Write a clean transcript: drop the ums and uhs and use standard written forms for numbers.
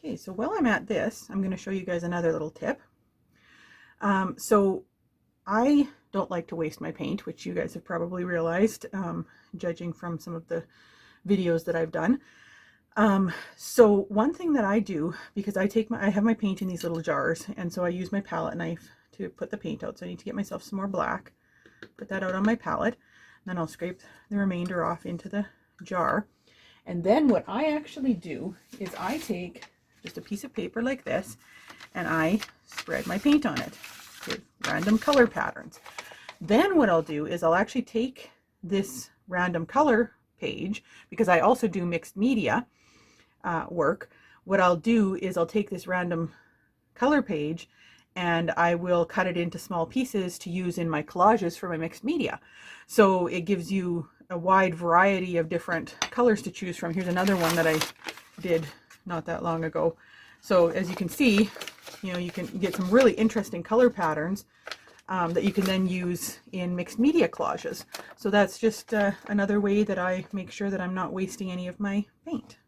Okay, so while I'm at this, I'm going to show you guys another little tip. So I don't like to waste my paint, which you guys have probably realized, judging from some of the videos that I've done. So one thing that I do, because I have my paint in these little jars, and so I use my palette knife to put the paint out. So I need to get myself some more black, put that out on my palette, then I'll scrape the remainder off into the jar. And then what I actually do is I take just a piece of paper like this and I spread my paint on it with random color patterns. Then what I'll do is I'll actually take this random color page, because I also do mixed media work. What I'll do is I'll take this random color page and I will cut it into small pieces to use in my collages for my mixed media. So it gives you a wide variety of different colors to choose from. Here's another one that I did not that long ago. So as you can see, you can get some really interesting color patterns that you can then use in mixed media collages. So that's just another way that I make sure that I'm not wasting any of my paint.